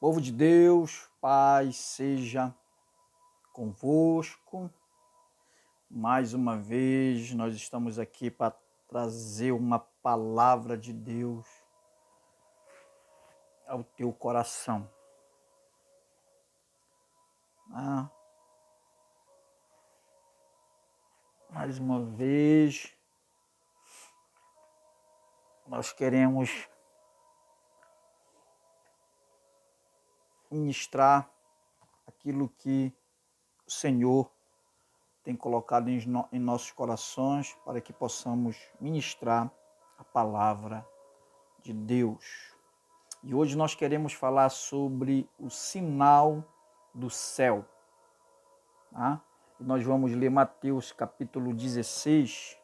Povo de Deus, paz seja convosco. Mais uma vez nós estamos aqui para trazer uma palavra de Deus ao teu coração. Mais uma vez nós queremos ministrar aquilo que o Senhor tem colocado em nossos corações para que possamos ministrar a palavra de Deus. E hoje nós queremos falar sobre o sinal do céu. Tá? E nós vamos ler Mateus capítulo 16,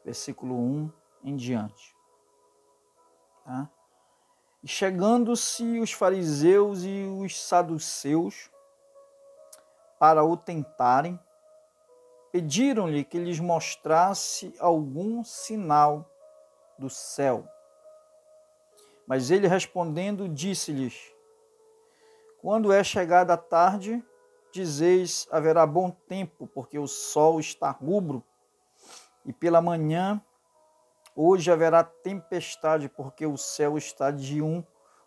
versículo 1 em diante. Tá? E chegando-se os fariseus e os saduceus para o tentarem, pediram-lhe que lhes mostrasse algum sinal do céu. Mas ele respondendo, disse-lhes: quando é chegada a tarde, dizeis, haverá bom tempo, porque o sol está rubro, e pela manhã, hoje haverá tempestade, porque o céu está de um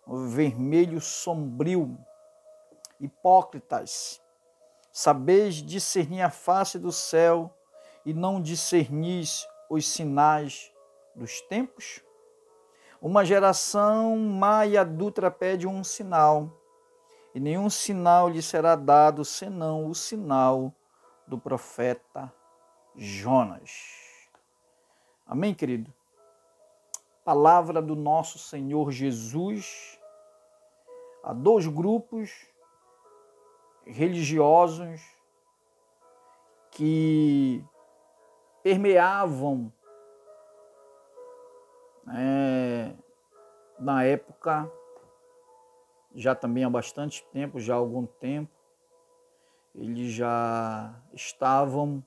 vermelho sombrio. Hipócritas, sabeis discernir a face do céu e não discernis os sinais dos tempos? Uma geração má e adúltera pede um sinal, e nenhum sinal lhe será dado, senão o sinal do profeta Jonas. Amém, querido? Palavra do nosso Senhor Jesus a dois grupos religiosos que permeavam na época, já também há bastante tempo, já há algum tempo, eles já estavam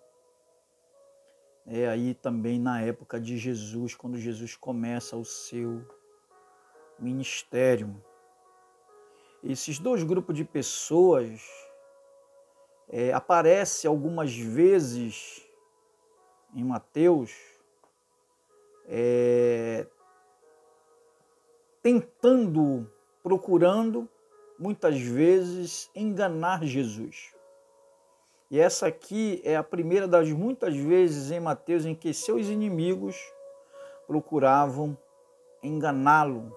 aí também na época de Jesus, quando Jesus começa o seu ministério. Esses dois grupos de pessoas aparecem algumas vezes em Mateus procurando, muitas vezes, enganar Jesus. E essa aqui é a primeira das muitas vezes em Mateus em que seus inimigos procuravam enganá-lo,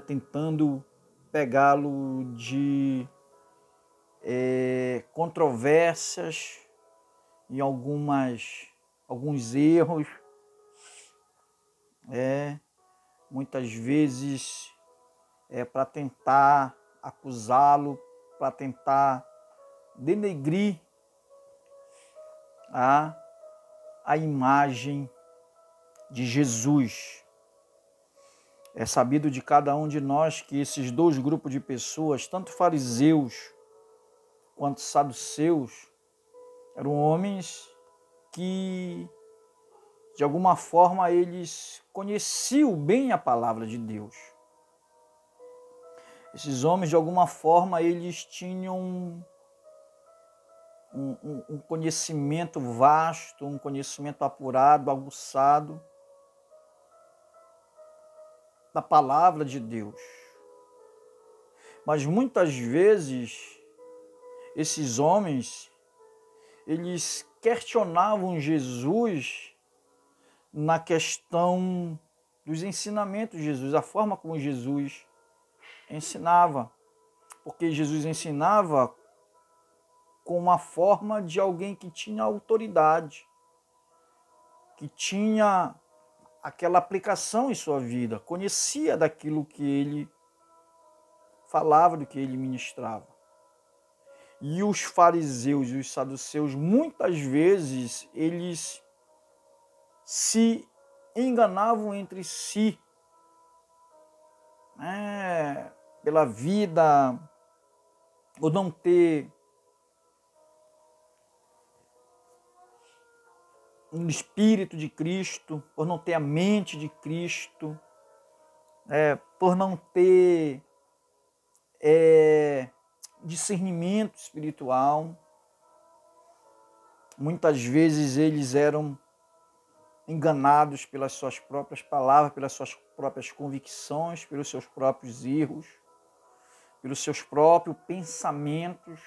tentando pegá-lo de controvérsias e alguns erros, muitas vezes para tentar acusá-lo, para tentar denegrir a imagem de Jesus. É sabido de cada um de nós que esses dois grupos de pessoas, tanto fariseus quanto saduceus, eram homens que, de alguma forma, eles conheciam bem a palavra de Deus. Esses homens, de alguma forma, eles tinham um conhecimento vasto, um conhecimento apurado, aguçado da palavra de Deus. Mas muitas vezes esses homens, eles questionavam Jesus na questão dos ensinamentos de Jesus, a forma como Jesus ensinava. Porque Jesus ensinava com uma forma de alguém que tinha autoridade, que tinha aquela aplicação em sua vida, conhecia daquilo que ele falava, do que ele ministrava. E os fariseus e os saduceus, muitas vezes, eles se enganavam entre si, pela vida, ou não ter um espírito de Cristo, por não ter a mente de Cristo, por não ter discernimento espiritual. Muitas vezes eles eram enganados pelas suas próprias palavras, pelas suas próprias convicções, pelos seus próprios erros, pelos seus próprios pensamentos,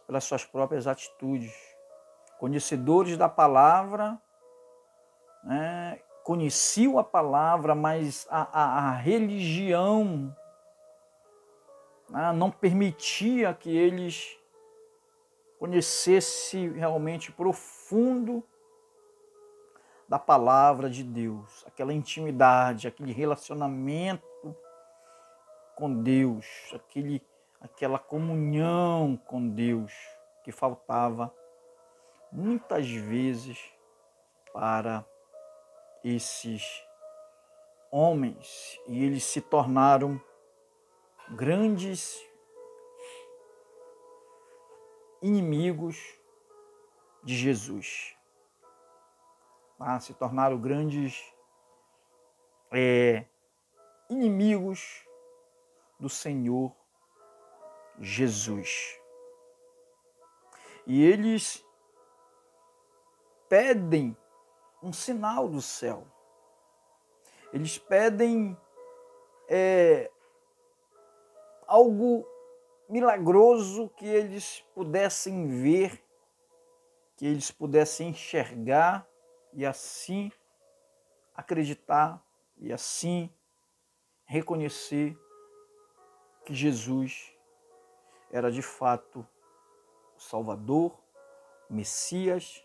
pelas suas próprias atitudes. Conhecedores da palavra, conheciam a palavra, mas a religião não permitia que eles conhecessem realmente profundo da palavra de Deus, aquela intimidade, aquele relacionamento com Deus, aquela comunhão com Deus que faltava muitas vezes para esses homens, e eles se tornaram grandes inimigos de Jesus. Se tornaram grandes inimigos do Senhor Jesus. E eles pedem um sinal do céu. Eles pedem algo milagroso que eles pudessem ver, que eles pudessem enxergar e assim acreditar e assim reconhecer que Jesus era de fato o Salvador, o Messias,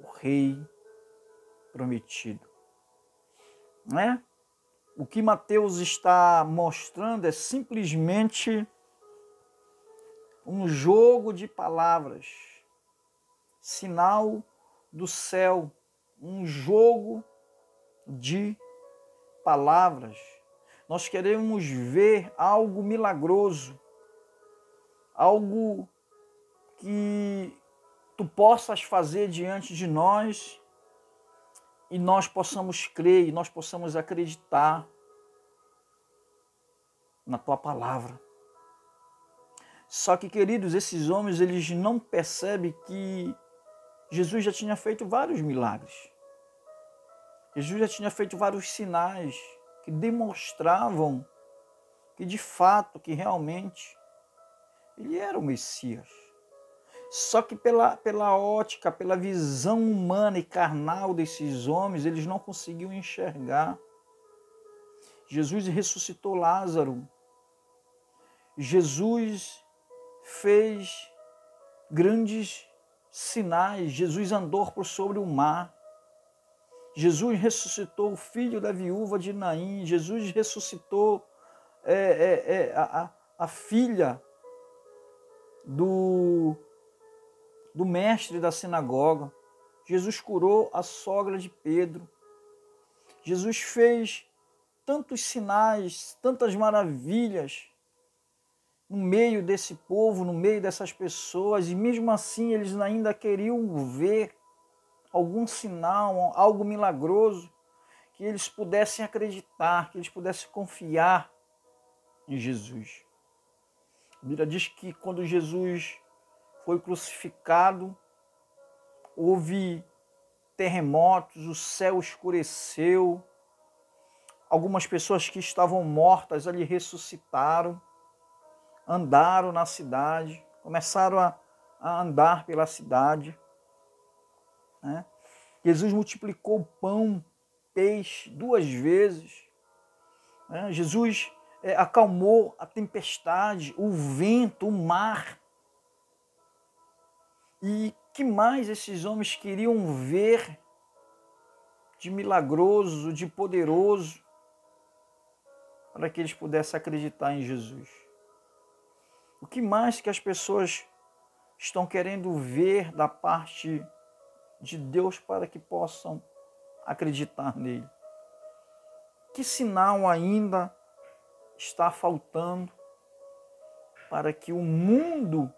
o Rei prometido. O que Mateus está mostrando é simplesmente um jogo de palavras, sinal do céu, um jogo de palavras. Nós queremos ver algo milagroso, algo que tu possas fazer diante de nós e nós possamos crer e nós possamos acreditar na tua palavra. Só que, queridos, esses homens, eles não percebem que Jesus já tinha feito vários milagres. Jesus já tinha feito vários sinais que demonstravam que, de fato, que realmente ele era o Messias. Só que pela ótica, pela visão humana e carnal desses homens, eles não conseguiam enxergar. Jesus ressuscitou Lázaro. Jesus fez grandes sinais. Jesus andou por sobre o mar. Jesus ressuscitou o filho da viúva de Naim. Jesus ressuscitou a filha do mestre da sinagoga. Jesus curou a sogra de Pedro. Jesus fez tantos sinais, tantas maravilhas no meio desse povo, no meio dessas pessoas, e mesmo assim eles ainda queriam ver algum sinal, algo milagroso, que eles pudessem acreditar, que eles pudessem confiar em Jesus. A Bíblia diz que quando Jesus foi crucificado, houve terremotos, o céu escureceu, algumas pessoas que estavam mortas ali ressuscitaram, andaram na cidade, começaram a andar pela cidade. Jesus multiplicou pão, peixe 2 vezes. Jesus acalmou a tempestade, o vento, o mar. E que mais esses homens queriam ver de milagroso, de poderoso, para que eles pudessem acreditar em Jesus? O que mais que as pessoas estão querendo ver da parte de Deus para que possam acreditar nele? Que sinal ainda está faltando para que o mundo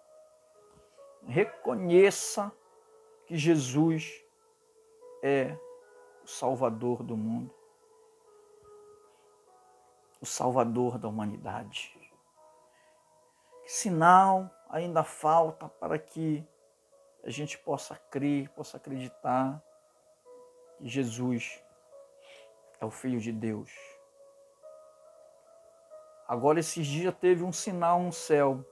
reconheça que Jesus é o Salvador do mundo, o Salvador da humanidade? sinal ainda falta para que a gente possa crer, possa acreditar que Jesus é o Filho de Deus. Agora, esses dias teve um sinal no céu.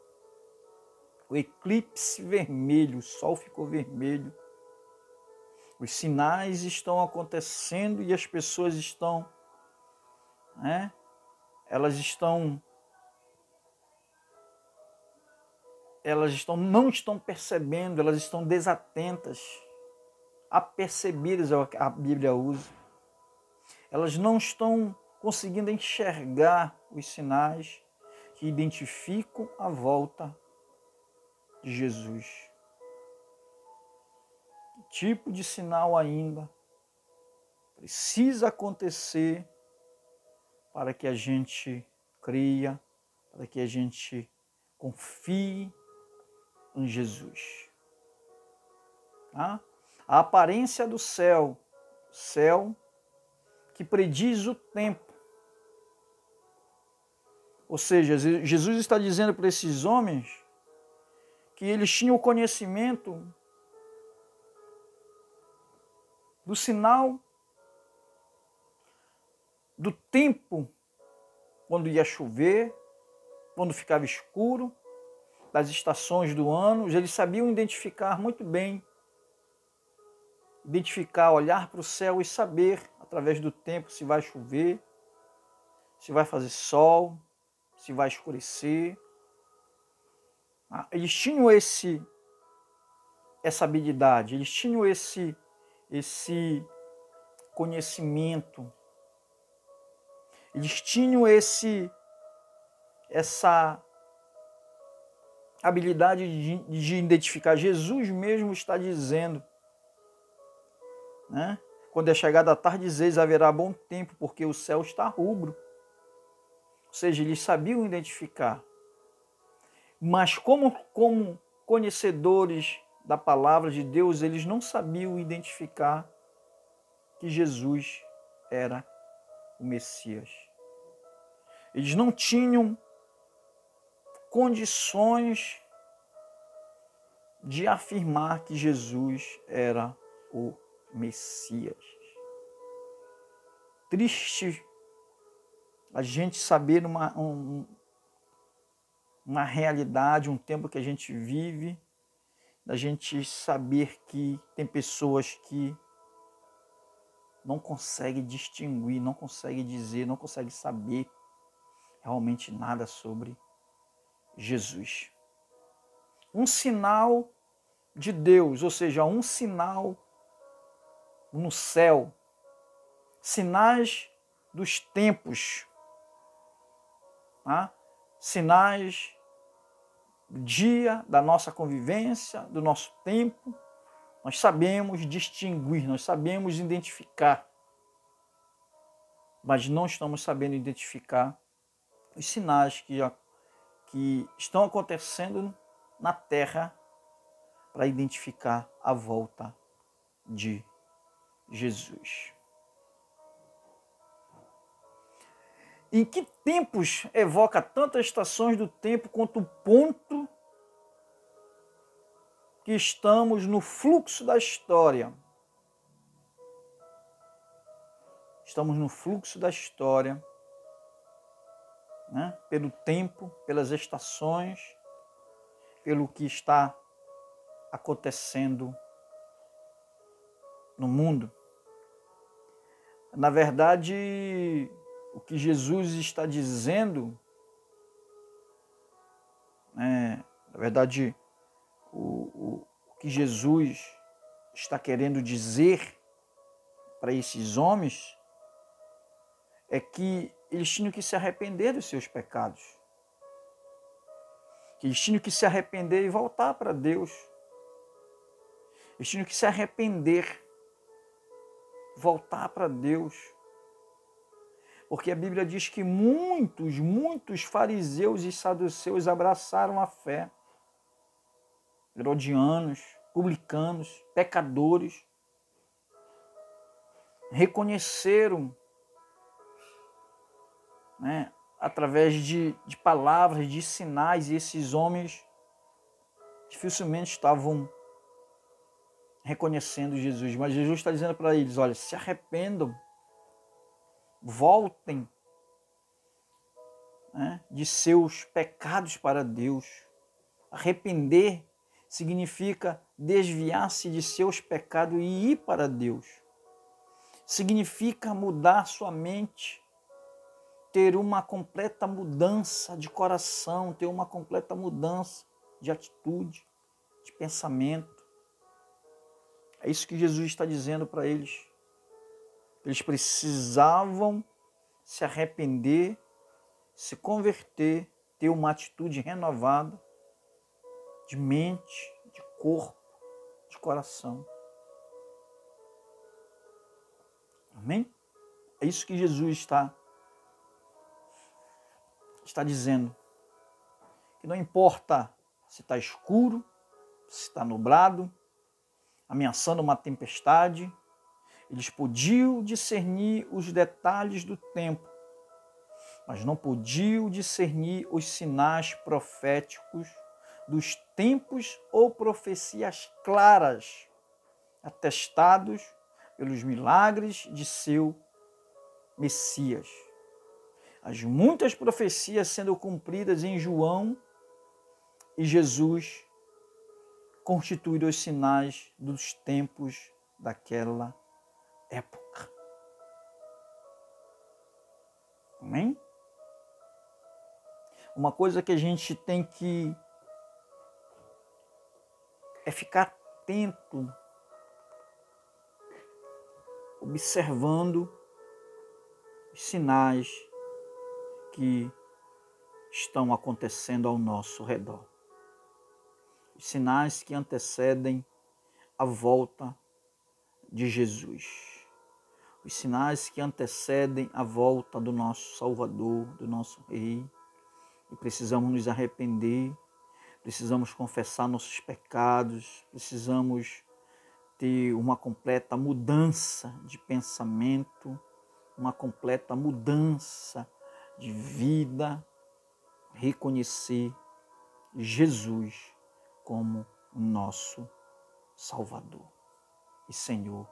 O eclipse vermelho, o sol ficou vermelho. Os sinais estão acontecendo e as pessoas estão, não estão percebendo, elas estão desatentas, apercebidas, a Bíblia usa. Elas não estão conseguindo enxergar os sinais que identificam a volta de Jesus. Que tipo de sinal ainda precisa acontecer para que a gente creia, para que a gente confie em Jesus? Tá? A aparência do céu que prediz o tempo. Ou seja, Jesus está dizendo para esses homens que eles tinham o conhecimento do sinal do tempo, quando ia chover, quando ficava escuro, das estações do ano. Eles sabiam identificar muito bem, olhar para o céu e saber, através do tempo, se vai chover, se vai fazer sol, se vai escurecer. Eles tinham essa habilidade, eles tinham esse conhecimento, eles tinham essa habilidade de identificar. Jesus mesmo está dizendo, né? Quando é chegada a tarde, dizeis, haverá bom tempo, porque o céu está rubro. Ou seja, eles sabiam identificar. Mas como conhecedores da palavra de Deus, eles não sabiam identificar que Jesus era o Messias. Eles não tinham condições de afirmar que Jesus era o Messias. Triste a gente saber uma realidade, um tempo que a gente vive, da gente saber que tem pessoas que não conseguem distinguir, não conseguem dizer, não conseguem saber realmente nada sobre Jesus. Um sinal de Deus, ou seja, um sinal no céu, sinais dos tempos, tá? Sinais do dia, da nossa convivência, do nosso tempo. Nós sabemos distinguir, nós sabemos identificar, mas não estamos sabendo identificar os sinais que estão acontecendo na Terra para identificar a volta de Jesus. Em que tempos evoca tantas estações do tempo quanto o ponto que estamos no fluxo da história? Estamos no fluxo da história, né? Pelo tempo, pelas estações, pelo que está acontecendo no mundo. Na verdade, o que Jesus está dizendo, na verdade, o que Jesus está querendo dizer para esses homens é que eles tinham que se arrepender dos seus pecados. Que eles tinham que se arrepender e voltar para Deus. Eles tinham que se arrepender, voltar para Deus. Porque a Bíblia diz que muitos fariseus e saduceus abraçaram a fé. Herodianos, publicanos, pecadores, reconheceram, né, através de palavras, de sinais, e esses homens dificilmente estavam reconhecendo Jesus. Mas Jesus está dizendo para eles, olha, se arrependam, voltem, né, de seus pecados para Deus. Arrepender significa desviar-se de seus pecados e ir para Deus. Significa mudar sua mente, ter uma completa mudança de coração, ter uma completa mudança de atitude, de pensamento. É isso que Jesus está dizendo para eles. Eles precisavam se arrepender, se converter, ter uma atitude renovada de mente, de corpo, de coração. Amém? É isso que Jesus está dizendo. Que não importa se está escuro, se está nublado, ameaçando uma tempestade, eles podiam discernir os detalhes do tempo, mas não podiam discernir os sinais proféticos dos tempos ou profecias claras, atestados pelos milagres de seu Messias. As muitas profecias sendo cumpridas em João e Jesus constituíram os sinais dos tempos daquela época. Amém? Uma coisa que a gente tem que ficar atento, observando os sinais que estão acontecendo ao nosso redor. Os sinais que antecedem a volta de Jesus. Os sinais que antecedem a volta do nosso Salvador, do nosso Rei. E precisamos nos arrepender, precisamos confessar nossos pecados, precisamos ter uma completa mudança de pensamento, uma completa mudança de vida, reconhecer Jesus como o nosso Salvador e Senhor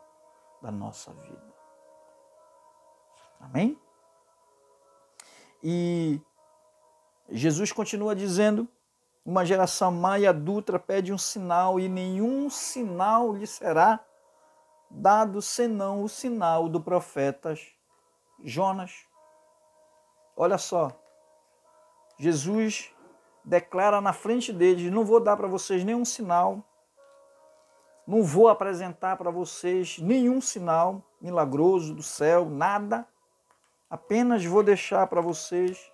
da nossa vida. Amém? E Jesus continua dizendo, uma geração má e adulta pede um sinal e nenhum sinal lhe será dado senão o sinal do profeta Jonas. Olha só, Jesus declara na frente deles, não vou dar para vocês nenhum sinal, não vou apresentar para vocês nenhum sinal milagroso do céu, nada, apenas vou deixar para vocês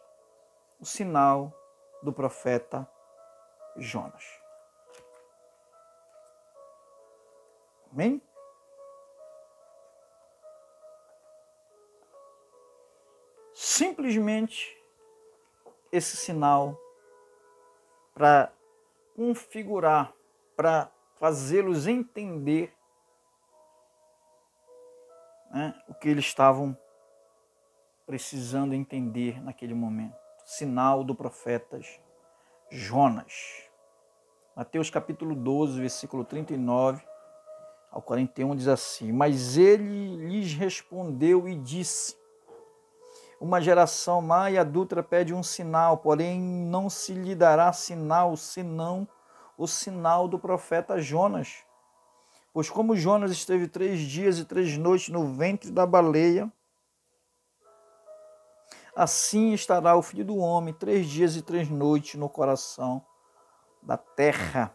o sinal do profeta Jonas. Amém? Simplesmente esse sinal para configurar, para fazê-los entender, né, o que eles estavam precisando entender naquele momento. Sinal do profeta Jonas. Mateus capítulo 12, versículo 39 ao 41 diz assim, mas ele lhes respondeu e disse, uma geração má e adúltera pede um sinal, porém não se lhe dará sinal, senão o sinal do profeta Jonas. Pois como Jonas esteve 3 dias e 3 noites no ventre da baleia, assim estará o Filho do Homem 3 dias e 3 noites no coração da terra.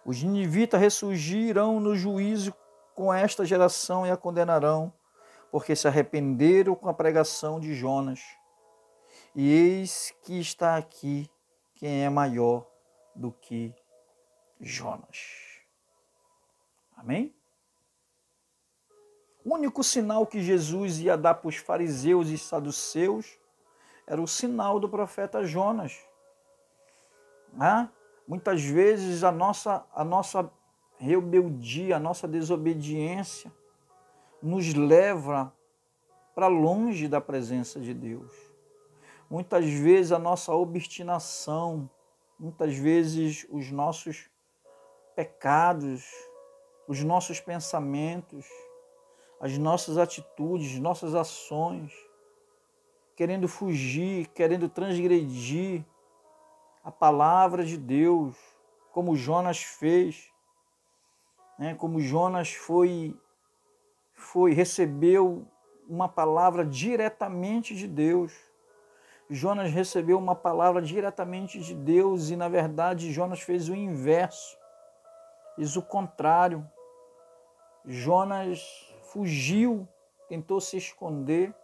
Os ninivitas ressurgirão no juízo com esta geração e a condenarão, porque se arrependeram com a pregação de Jonas. E eis que está aqui quem é maior do que Jonas. Amém? O único sinal que Jesus ia dar para os fariseus e saduceus era o sinal do profeta Jonas. Muitas vezes a nossa rebeldia, a nossa desobediência nos leva para longe da presença de Deus. muitas vezes a nossa obstinação, muitas vezes os nossos pecados, os nossos pensamentos, as nossas atitudes, nossas ações, querendo fugir, querendo transgredir a palavra de Deus, como Jonas fez, né? Como Jonas recebeu uma palavra diretamente de Deus. Jonas recebeu uma palavra diretamente de Deus e, na verdade, Jonas fez o inverso, fez o contrário. Jonas fugiu, tentou se esconder,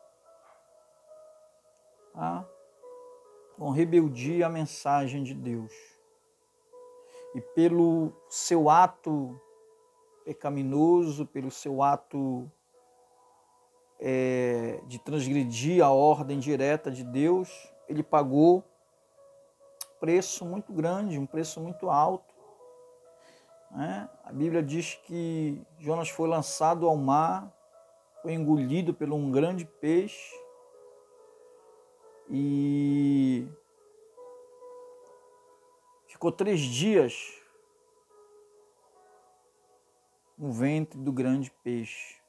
com rebeldia à mensagem de Deus. E pelo seu ato pecaminoso, pelo seu ato de transgredir a ordem direta de Deus, ele pagou um preço muito grande, um preço muito alto. A Bíblia diz que Jonas foi lançado ao mar, foi engolido por um grande peixe e ficou 3 dias no ventre do grande peixe.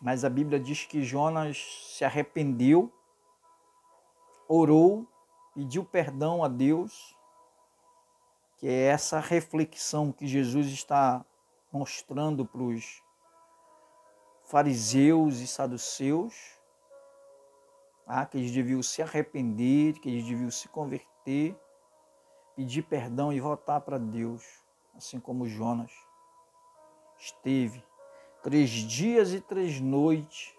Mas a Bíblia diz que Jonas se arrependeu, orou, pediu perdão a Deus, que é essa reflexão que Jesus está mostrando para os fariseus e saduceus, que eles deviam se arrepender, que eles deviam se converter, pedir perdão e voltar para Deus, assim como Jonas esteve 3 dias e 3 noites.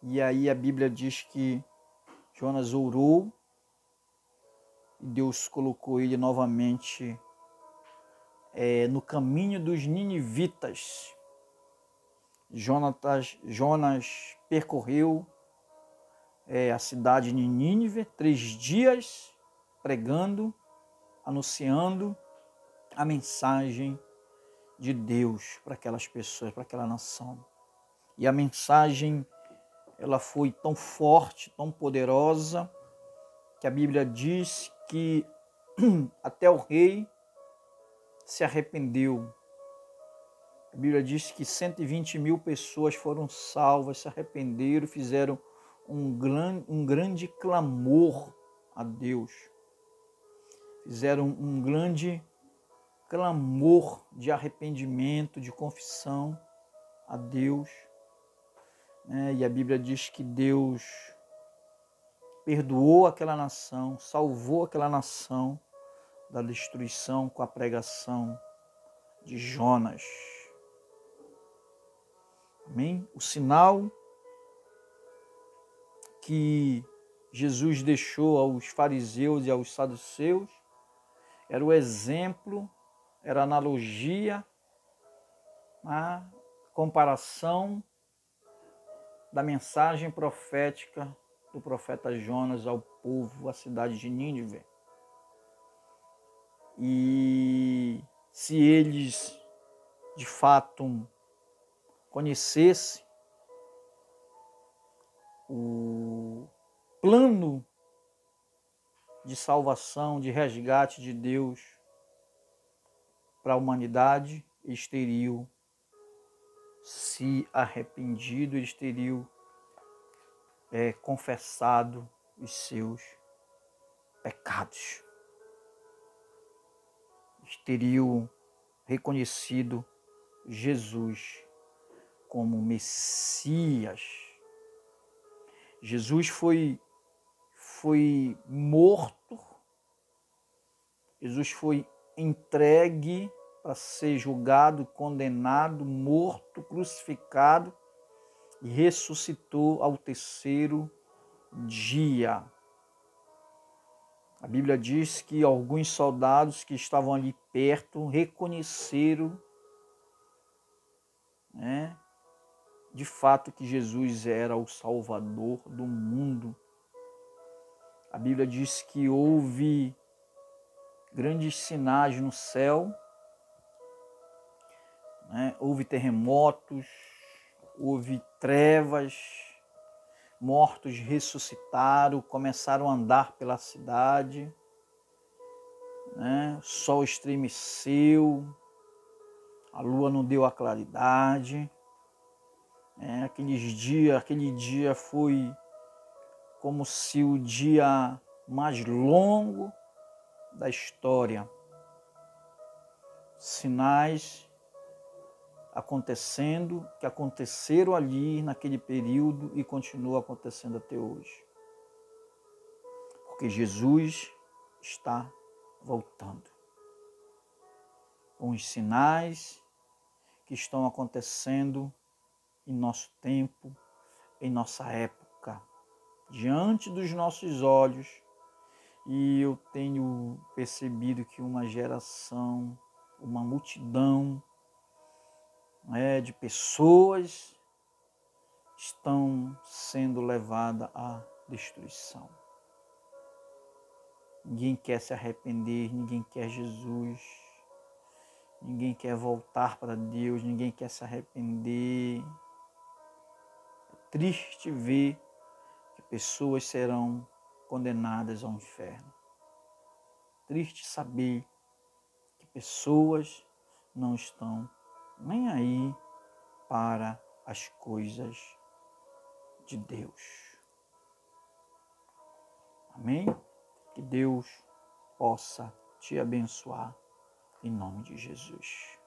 E aí a Bíblia diz que Jonas orou e Deus colocou ele novamente no caminho dos ninivitas. Jonas percorreu a cidade de Nínive 3 dias pregando, anunciando a mensagem de Deus para aquelas pessoas, para aquela nação. E a mensagem, ela foi tão forte, tão poderosa, que a Bíblia diz que até o rei se arrependeu. A Bíblia diz que 120.000 pessoas foram salvas, se arrependeram, fizeram um grande clamor a Deus. Fizeram um grande clamor de arrependimento, de confissão a Deus. E a Bíblia diz que Deus perdoou aquela nação, salvou aquela nação da destruição com a pregação de Jonas. Amém? O sinal que Jesus deixou aos fariseus e aos saduceus era o exemplo, era a analogia, a comparação da mensagem profética do profeta Jonas ao povo, à cidade de Nínive. E se eles, de fato, conhecessem o plano de salvação, de resgate de Deus para a humanidade, eles teriam se arrependido, eles teriam confessado os seus pecados. Eles teriam reconhecido Jesus como Messias. Jesus foi morto, Jesus foi entregue para ser julgado, condenado, morto, crucificado e ressuscitou ao 3º dia. A Bíblia diz que alguns soldados que estavam ali perto reconheceram, de fato que Jesus era o Salvador do mundo. A Bíblia diz que houve grandes sinais no céu, houve terremotos, houve trevas, mortos ressuscitaram, começaram a andar pela cidade, né? O sol estremeceu, a lua não deu a claridade. Aquele dia foi como se o dia mais longo da história. Sinais acontecendo, que aconteceram ali naquele período e continuam acontecendo até hoje. Porque Jesus está voltando. Com os sinais que estão acontecendo em nosso tempo, em nossa época, diante dos nossos olhos. E eu tenho percebido que uma geração, uma multidão de pessoas estão sendo levadas à destruição. Ninguém quer se arrepender, ninguém quer Jesus, ninguém quer voltar para Deus, ninguém quer se arrepender. É triste ver que pessoas serão condenadas ao inferno. Triste saber que pessoas não estão nem aí para as coisas de Deus. Amém? Que Deus possa te abençoar em nome de Jesus.